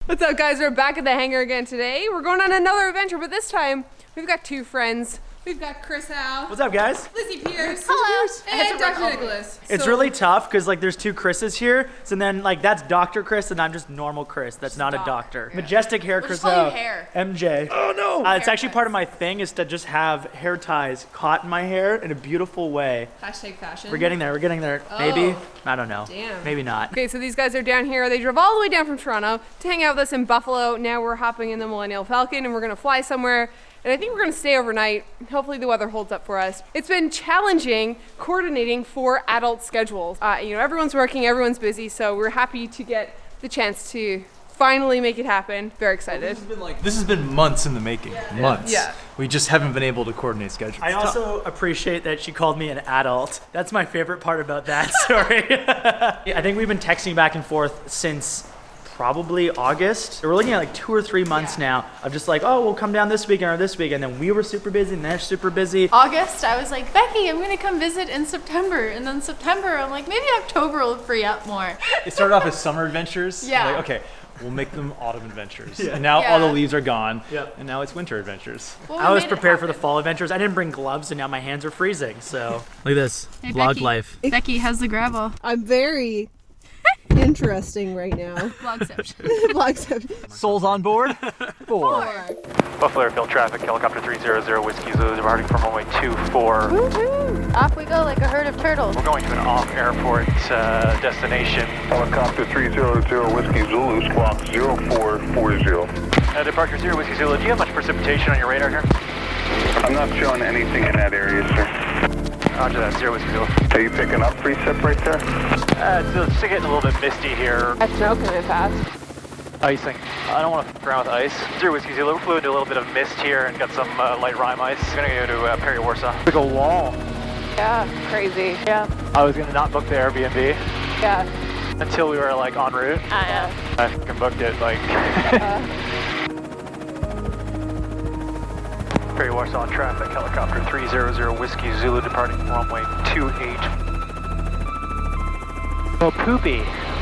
What's up, guys? We're back at the hangar again today. We're going on another adventure, but this time we've got two friends. We've got Chris Hau. What's up, guys? Lizzie Peirce. Hello. And Dr. Nicholas. It's really tough because like there's two Chris's here, so then like that's Dr. Chris and I'm just normal Chris. That's not a doctor. Yeah. Majestic hair, Chris Hau. MJ. Oh no! It's actually part of my thing is to just have hair ties caught in my hair in a beautiful way. Hashtag fashion. We're getting there. We're getting there. Oh. Maybe. I don't know. Damn. Maybe not. Okay, so these guys are down here. They drove all the way down from Toronto to hang out with us in Buffalo. Now we're hopping in the Millennial Falcon and we're gonna fly somewhere. And I think we're gonna stay overnight. Hopefully the weather holds up for us. It's been challenging coordinating 4 adult schedules. You know, everyone's working, everyone's busy, so we're happy to get the chance to finally make it happen. Very excited. This has been months in the making. Yeah. Months. Yeah. We just haven't been able to coordinate schedules. I also appreciate that she called me an adult. That's my favorite part about that story. I think we've been texting back and forth since probably August. We're looking at like 2 or 3 months now of just like, oh, we'll come down this weekend or this weekend. And then we were super busy and they're super busy. August, I was like, Becki, I'm gonna come visit in September. And then September, I'm like, maybe October will free up more. It started off as summer adventures. Yeah. Like, okay, we'll make them autumn adventures. Yeah. And now Yeah. all the leaves are gone. Yep. And now it's winter adventures. Well, I was made it prepared for the happen. fall adventures. I didn't bring gloves and now my hands are freezing. So look at this. Hey, Vlog Becki. life. Becki, how's the gravel? I'm very interesting right now. Vlogception. Vlogception. Souls on board? 4. Buffalo Airfield traffic, helicopter 300 Whiskey Zulu departing from runway 24. Woohoo! Off we go like a herd of turtles. We're going to an off-airport destination. Helicopter 300 Whiskey Zulu, squawk 0440. Departure 0 Whiskey Zulu, do you have much precipitation on your radar here? I'm not showing anything in that area, sir. Roger that, 0 Whiskey Zulu. Are you picking up precip right there? So it's getting a little bit misty here. That's snow coming fast. Icing. I don't want to f around with ice. 0 Whiskey Zulu, we flew into a little bit of mist here and got some light rime ice. We're going to go to Perry, Warsaw. Big ol' wall. Yeah, crazy. Yeah, I was going to not book the Airbnb yeah. until we were like en route. Yeah. I fucking booked it like... Perry, Warsaw in traffic, helicopter 300 Whiskey Zulu departing from runway 28. Oh, poopy.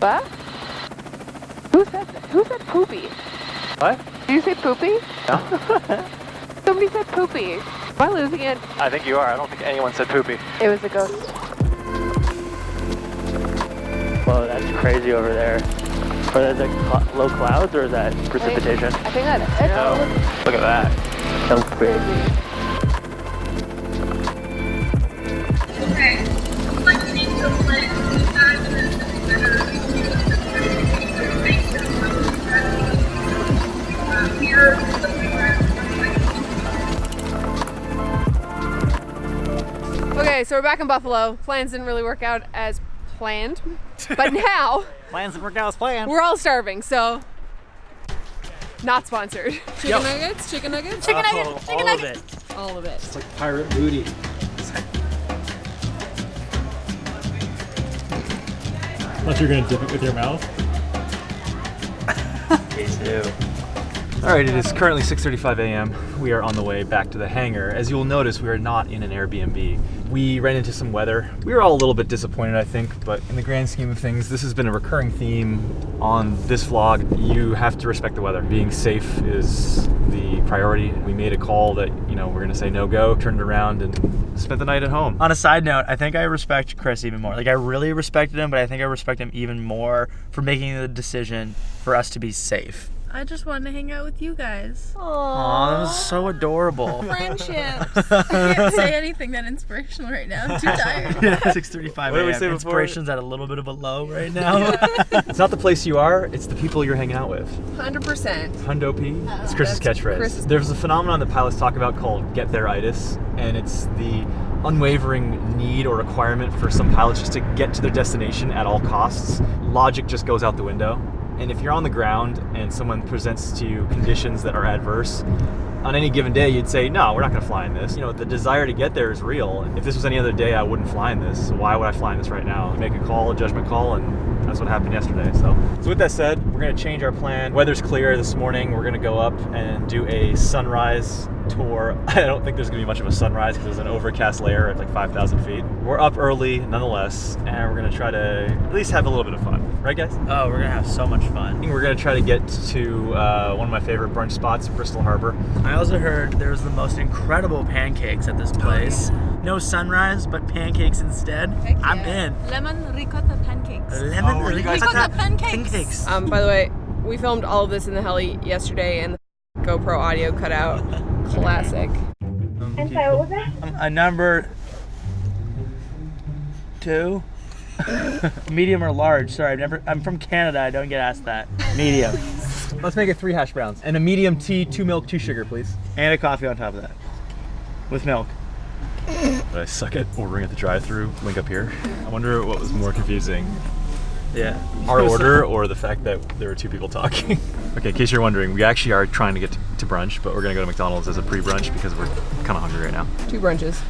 What? Who said poopy? What? Did you say poopy? No. Somebody said poopy. Am I losing it? I think you are. I don't think anyone said poopy. It was a ghost. Whoa, that's crazy over there. Are there like low clouds or is that precipitation? I think that's Oh, look at that. So crazy. Okay. Like change the plan. Here. Okay, so we're back in Buffalo. Plans didn't really work out as planned, but now Plans didn't work out as planned. we're all starving, so not sponsored. Chicken nuggets, chicken nuggets, Chicken nuggets, chicken all nuggets. of it. all of it. It's like pirate booty. Thought you were gonna dip it with your mouth. Me too. All right, it is currently 6:35 a.m. We are on the way back to the hangar. As you will notice, we are not in an Airbnb. We ran into some weather. We were all a little bit disappointed, I think, but in the grand scheme of things, this has been a recurring theme on this vlog. You have to respect the weather. Being safe is the priority. We made a call that, you know, we're gonna say no go, turned around and spent the night at home. On a side note, I think I respect Chris even more. Like I really respected him, but I think I respect him even more for making the decision for us to be safe. I just wanted to hang out with you guys. Aw, that was so adorable. Friendships. I can't say anything that inspirational right now. I'm too tired. 6:35 What did we a.m. say before? Inspiration's at a little bit of a low right now. It's not the place you are, it's the people you're hanging out with. 100%. Hundo P. It's Chris's catchphrase. Chris's. There's a phenomenon that pilots talk about called get there-itis, and it's the unwavering need or requirement for some pilots just to get to their destination at all costs. Logic just goes out the window. And if you're on the ground and someone presents to you conditions that are adverse, on any given day you'd say, no, we're not gonna fly in this. You know, the desire to get there is real. If this was any other day, I wouldn't fly in this. So why would I fly in this right now? Make a call, a judgment call, and that's what happened yesterday. So with that said, we're gonna change our plan. Weather's clear this morning. We're gonna go up and do a sunrise tour. I don't think there's gonna be much of a sunrise because there's an overcast layer at like 5,000 feet. We're up early nonetheless, and we're gonna try to at least have a little bit of fun. Right, guys? Oh, we're gonna have so much fun. We're gonna try to get to one of my favorite brunch spots, Bristol Harbor. I also heard there's the most incredible pancakes at this place. No sunrise, but pancakes instead. I'm in. Lemon ricotta pancakes. Lemon ricotta pancakes. By the way, we filmed all of this in the heli yesterday and the GoPro audio cut out. Classic. I'm sorry, what was that? A number 2. Medium or large? Sorry, I'm from Canada. I don't get asked that. Medium. Let's make it 3 hash browns. And a medium tea, 2 milk, 2 sugar, please. And a coffee on top of that. With milk. But I suck at ordering at the drive-thru. Link up here. I wonder what was more confusing. Yeah. Our order or the fact that there were 2 people talking. Okay, in case you're wondering, we actually are trying to get to brunch, but we're gonna go to McDonald's as a pre-brunch because we're kind of hungry right now. 2 brunches.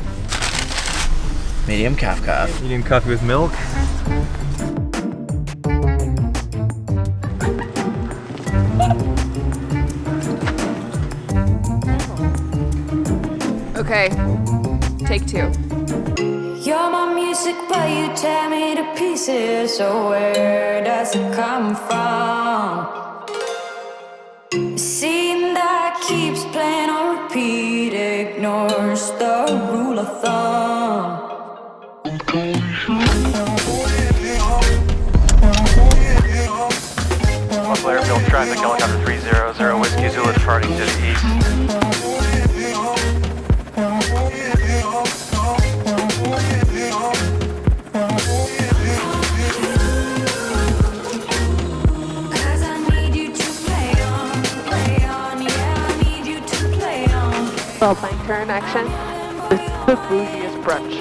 Medium calf. Medium coffee with milk. Okay, take 2. You're my music, but you tear me to pieces. So where does it come from? A scene that keeps playing on repeat, ignores the rule of thumb. Buffalo Airfield traffic, helicopter 300, Whiskey Zulu departing to the east. Cause I need you to play on, yeah, I need you to play on. Well, my current action. This is the bougiest brunch.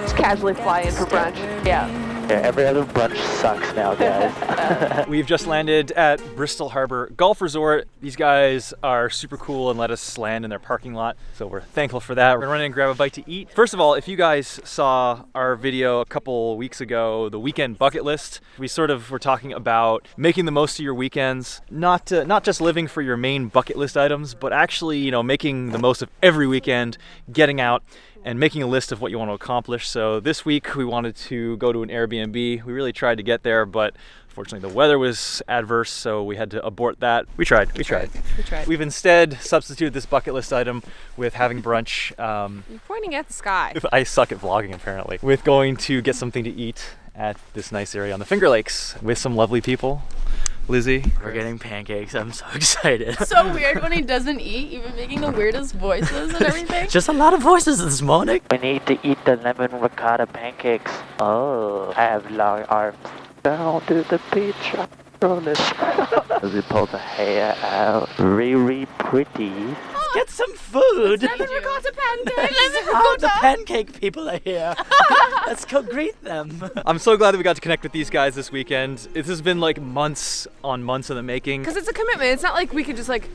Just casually fly in for brunch. Yeah. Every other brunch sucks now, guys. We've just landed at Bristol Harbor Golf Resort. These guys are super cool and let us land in their parking lot, so we're thankful for that. We're gonna run in and grab a bite to eat. First of all, if you guys saw our video a couple weeks ago, the weekend bucket list, we sort of were talking about making the most of your weekends, not just living for your main bucket list items, but actually, you know, making the most of every weekend, getting out and making a list of what you want to accomplish. So this week we wanted to go to an Airbnb. We really tried to get there, but unfortunately the weather was adverse, so we had to abort that. We tried. We've instead substituted this bucket list item with having brunch. You're pointing at the sky. I suck at vlogging apparently. With going to get something to eat at this nice area on the Finger Lakes with some lovely people. Lizzie. We're getting pancakes. I'm so excited. So weird when he doesn't eat, even making the weirdest voices and everything. Just a lot of voices this morning. We need to eat the lemon ricotta pancakes. Oh, I have long arms. Down to the beach. As we pull the hair out. Really pretty. Get some food. Lemon ricotta pancakes. Oh, the pancake people are here. Let's go greet them. I'm so glad that we got to connect with these guys this weekend. This has been like months on months in the making. Because it's a commitment. It's not like we could just like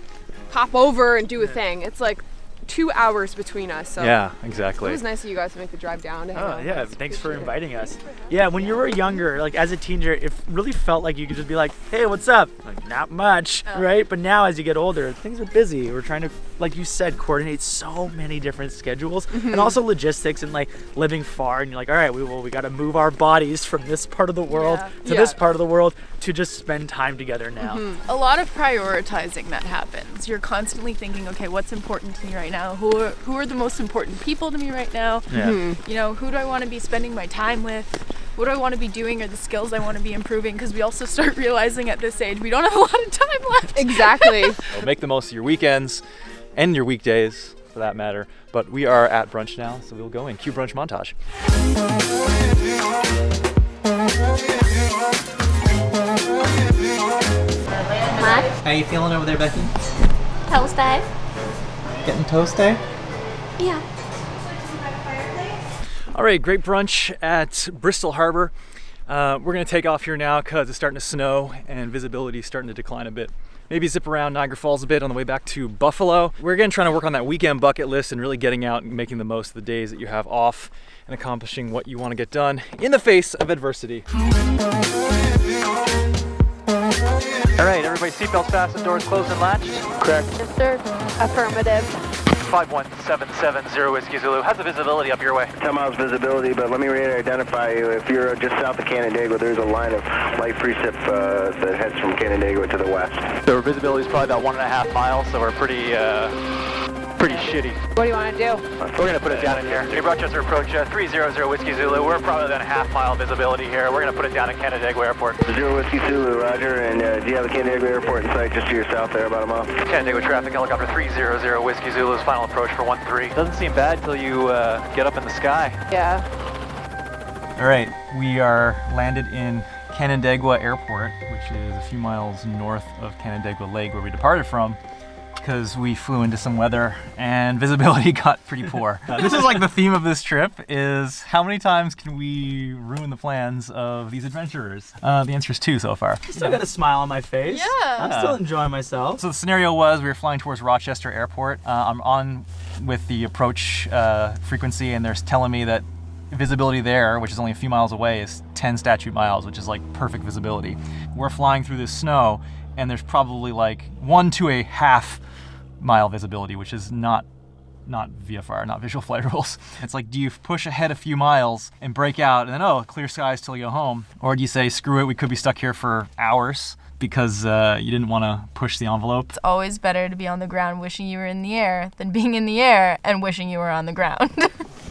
pop over and do a thing. It's like 2 hours between us. So Yeah, exactly. it was nice of you guys to make the drive down to hang out with Yeah, us. thanks for Appreciate it. inviting us. Yeah, when you were younger, like as a teenager, it really felt like you could just be like, hey, what's up? Like, not much, right? But now as you get older, things are busy. We're trying to, like you said, coordinate so many different schedules and also logistics and like living far. And you're like, all right, we got to move our bodies from this part of the world to this part of the world to just spend time together now. A lot of prioritizing that happens. You're constantly thinking, okay, what's important to me right now? Who are the most important people to me right now? Yeah. You know, who do I want to be spending my time with? What do I want to be doing, or the skills I want to be improving? Because we also start realizing at this age we don't have a lot of time left. Exactly. So make the most of your weekends and your weekdays for that matter. But we are at brunch now, so we'll go in. Cue brunch montage. How you feeling over there, Becki? Toasty? Getting toasty? Yeah. All right, great brunch at Bristol Harbor. We're gonna take off here now because it's starting to snow and visibility is starting to decline a bit. Maybe zip around Niagara Falls a bit on the way back to Buffalo. We're again trying to work on that weekend bucket list and really getting out and making the most of the days that you have off and accomplishing what you want to get done in the face of adversity. All right, everybody, seatbelts fastened, doors closed and latched. Correct. Yes, sir. Affirmative. 51770 Whiskey Zulu. How's the visibility up your way? 10 miles visibility, but let me identify you. If you're just south of Canandaigua, there's a line of light precip that heads from Canandaigua to the west. So our visibility is probably about 1.5 miles, so we're pretty shitty. What do you want to do? We're going to put it down in here. New Rochester approach 300 Whiskey Zulu. We're probably within a half-mile visibility here. We're going to put it down at Canandaigua Airport. 0 Whiskey Zulu, roger. And do you have a Canandaigua Airport in sight just to your south there, about a mile? Canandaigua traffic, helicopter 300 Whiskey Zulu's final approach for 13. Doesn't seem bad till you get up in the sky. Yeah. All right, we are landed in Canandaigua Airport, which is a few miles north of Canandaigua Lake, where we departed from, because we flew into some weather and visibility got pretty poor. This is like the theme of this trip, is how many times can we ruin the plans of these adventurers? The answer is 2 so far. Still got a smile on my face. Yeah. I'm still enjoying myself. So the scenario was we were flying towards Rochester Airport. I'm on with the approach frequency, and they're telling me that visibility there, which is only a few miles away, is 10 statute miles, which is like perfect visibility. We're flying through this snow, and there's probably like 1 to a half mile visibility, which is not VFR, not visual flight rules. It's like, do you push ahead a few miles and break out and then, oh, clear skies till you go home? Or do you say, screw it, we could be stuck here for hours because you didn't want to push the envelope? It's always better to be on the ground wishing you were in the air than being in the air and wishing you were on the ground.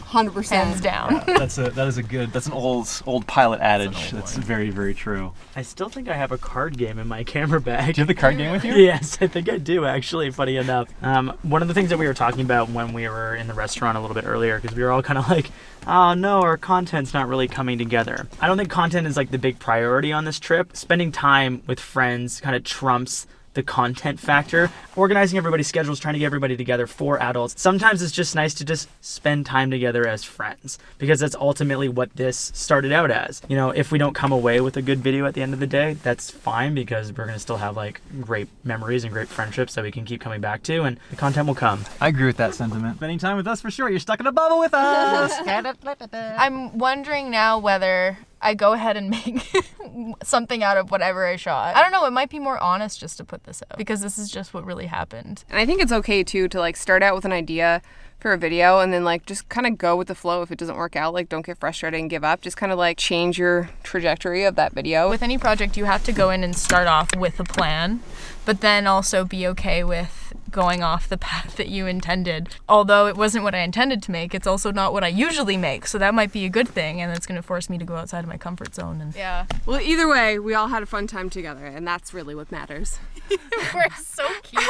100%. Hands down. That's an old pilot adage. That's very, very true. I still think I have a card game in my camera bag. Do you have the card game with you? Yes, I think I do, actually, funny enough. One of the things that we were talking about when we were in the restaurant a little bit earlier, because we were all kind of like, oh no, our content's not really coming together. I don't think content is like the big priority on this trip. Spending time with friends kind of trumps the content factor. Organizing everybody's schedules, trying to get everybody together, 4 adults. Sometimes it's just nice to just spend time together as friends, because that's ultimately what this started out as. You know, if we don't come away with a good video at the end of the day, that's fine, because we're gonna still have like great memories and great friendships that we can keep coming back to, and the content will come. I agree with that sentiment. Spending time with us for sure. You're stuck in a bubble with us. I'm wondering now whether I go ahead and make something out of whatever I shot. I don't know, it might be more honest just to put this up, because this is just what really happened. And I think it's okay too to like start out with an idea for a video and then like just kind of go with the flow. If it doesn't work out, like don't get frustrated and give up. Just kind of like change your trajectory of that video. With any project, you have to go in and start off with a plan, but then also be okay with going off the path that you intended. Although it wasn't what I intended to make, it's also not what I usually make, so that might be a good thing, and it's going to force me to go outside of my comfort zone. And yeah. Well, either way, we all had a fun time together, and that's really what matters. We're so cute.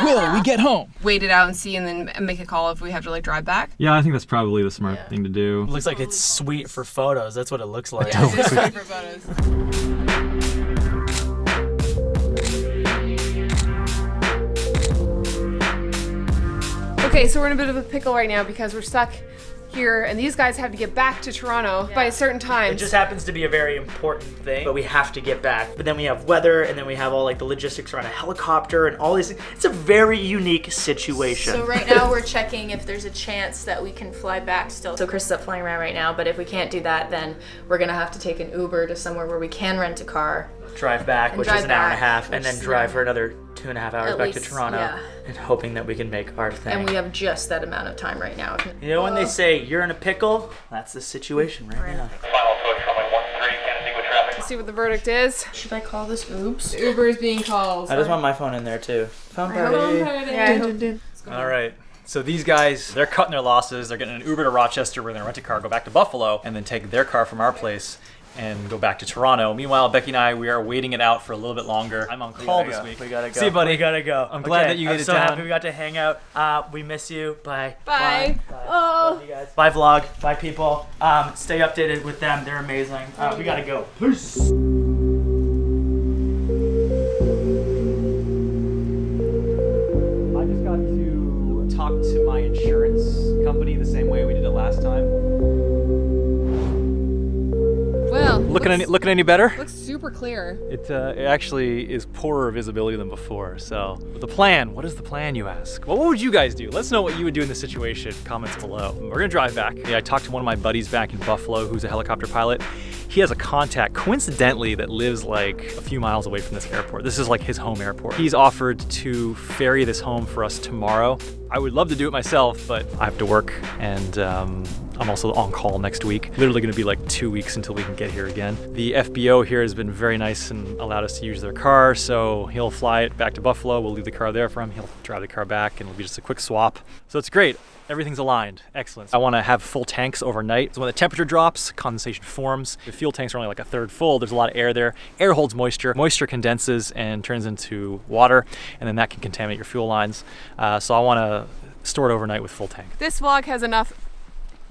Will we get home? Wait it out and see, and then make a call if we have to like drive back. Yeah, I think that's probably the smart thing to do. Looks like it's sweet for photos. That's what it looks like. Yeah, it's sweet for photos. Okay, so we're in a bit of a pickle right now because we're stuck here, and these guys have to get back to Toronto by a certain time. It just happens to be a very important thing, but we have to get back. But then we have weather, and then we have all like the logistics around a helicopter and all these things. It's a very unique situation. So right now we're checking if there's a chance that we can fly back still. So Chris is up flying around right now, but if we can't do that, then we're gonna have to take an Uber to somewhere where we can rent a car. Drive back, which is an hour and a half, and then drive for another 2.5 hours back to Toronto, and hoping that we can make our thing. And we have just that amount of time right now. You know when they say you're in a pickle? That's the situation right now. Final approach from 13, Canandaigua traffic. Let's see what the verdict is. Should I call this Oops? Uber is being called. I just want my phone in there too. Phone party. Yeah. All right. So these guys, they're cutting their losses. They're getting an Uber to Rochester. We're gonna rent a car, go back to Buffalo, and then take their car from our place and go back to Toronto. Meanwhile, Becki and I, we are waiting it out for a little bit longer. I'm on call this week. We gotta go. See you, buddy. We gotta go. I'm glad that you I'm get it so down. happy we got to hang out. We miss you. Bye. Bye. Oh. Love you guys. Bye vlog. Bye people. Stay updated with them. They're amazing. We gotta go. Peace. I just got to talk to my insurance company the same way we did it last time. Well, Looking any better? looks super super clear. It actually is poorer visibility than before. So the plan, what is the plan, you ask? Well, what would you guys do? Let's know what you would do in this situation. Comments below. We're gonna drive back. Yeah, I talked to one of my buddies back in Buffalo who's a helicopter pilot. He has a contact, coincidentally, that lives like a few miles away from this airport. This is like his home airport. He's offered to ferry this home for us tomorrow. I would love to do it myself, but I have to work, and I'm also on call next week. Literally gonna be like 2 weeks until we can get here again. The FBO here has been very nice and allowed us to use their car, so he'll fly it back to Buffalo. We'll leave the car there for him. He'll drive the car back, and it'll be just a quick swap. So it's great. Everything's aligned. Excellent. I want to have full tanks overnight. So when the temperature drops, condensation forms. The fuel tanks are only like a third full. There's a lot of air there. Air holds moisture. Moisture condenses and turns into water, and then that can contaminate your fuel lines. So I want to store it overnight with full tank. This vlog has enough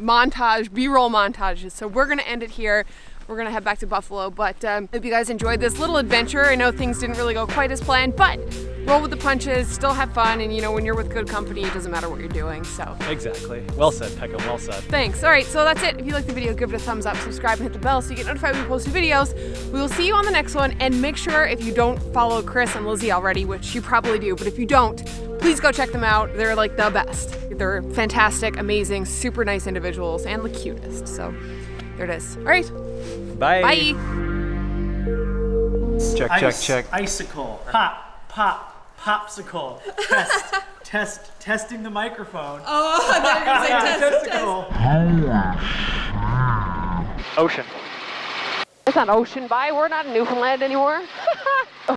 montage, B-roll montages, so we're gonna end it here. We're gonna head back to Buffalo, but hope you guys enjoyed this little adventure. I know things didn't really go quite as planned, but roll with the punches, still have fun, and you know, when you're with good company, it doesn't matter what you're doing, so. Exactly. Well said, Peckham, well said. Thanks. All right, so that's it. If you liked the video, give it a thumbs up, subscribe, and hit the bell so you get notified when we post new videos. We will see you on the next one, and make sure if you don't follow Chris and Lizzie already, which you probably do, but if you don't, please go check them out. They're like the best. They're fantastic, amazing, super nice individuals, and the cutest, so there it is. All right. Bye. Bye. Check. Icicle. Pop, popsicle. Testing the microphone. Oh, I thought you were gonna say test. Ocean. It's not ocean. Bye. We're not in Newfoundland anymore.